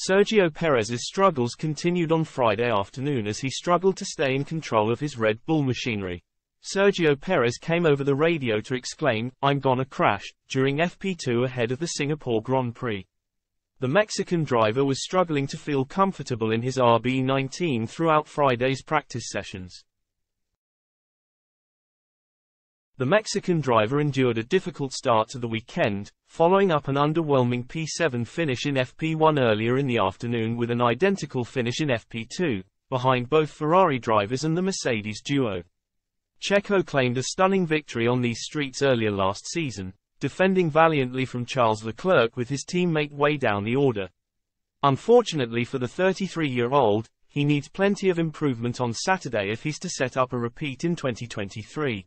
Sergio Perez's struggles continued on Friday afternoon as he struggled to stay in control of his Red Bull machinery. Sergio Perez came over the radio to exclaim, "I'm gonna crash," during FP2 ahead of the Singapore Grand Prix. The Mexican driver was struggling to feel comfortable in his RB19 throughout Friday's practice sessions. The Mexican driver endured a difficult start to the weekend, following up an underwhelming P7 finish in FP1 earlier in the afternoon with an identical finish in FP2, behind both Ferrari drivers and the Mercedes duo. Checo claimed a stunning victory on these streets earlier last season, defending valiantly from Charles Leclerc with his teammate way down the order. Unfortunately for the 33-year-old, he needs plenty of improvement on Saturday if he's to set up a repeat in 2023.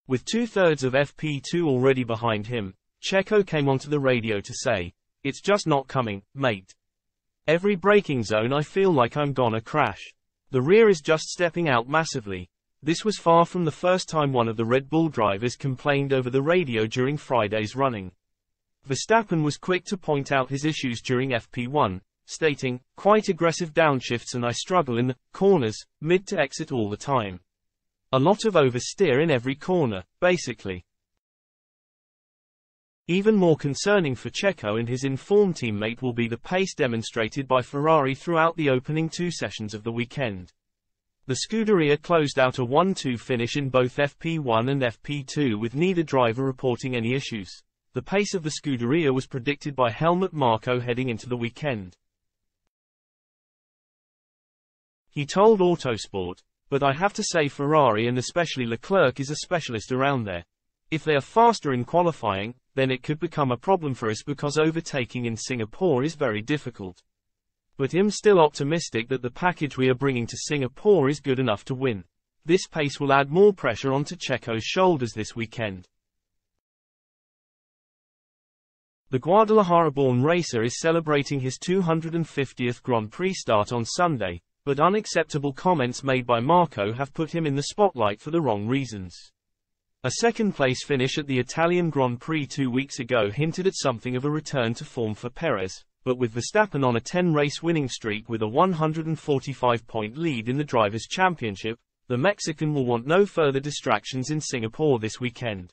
With two-thirds of FP2 already behind him, Checo came onto the radio to say, "It's just not coming, mate. Every braking zone I feel like I'm gonna crash. The rear is just stepping out massively." This was far from the first time one of the Red Bull drivers complained over the radio during Friday's running. Verstappen was quick to point out his issues during FP1, stating, "Quite aggressive downshifts and I struggle in the corners, mid to exit all the time. A lot of oversteer in every corner, basically." Even more concerning for Checo and his informed teammate will be the pace demonstrated by Ferrari throughout the opening two sessions of the weekend. The Scuderia closed out a 1-2 finish in both FP1 and FP2 with neither driver reporting any issues. The pace of the Scuderia was predicted by Helmut Marko heading into the weekend. He told Autosport, "But I have to say Ferrari and especially Leclerc is a specialist around there. If they are faster in qualifying, then it could become a problem for us because overtaking in Singapore is very difficult. But I'm still optimistic that the package we are bringing to Singapore is good enough to win. This pace will add more pressure onto Checo's shoulders this weekend." The Guadalajara-born racer is celebrating his 250th Grand Prix start on Sunday, but unacceptable comments made by Marko have put him in the spotlight for the wrong reasons. A second-place finish at the Italian Grand Prix 2 weeks ago hinted at something of a return to form for Perez, but with Verstappen on a 10-race winning streak with a 145-point lead in the Drivers' Championship, the Mexican will want no further distractions in Singapore this weekend.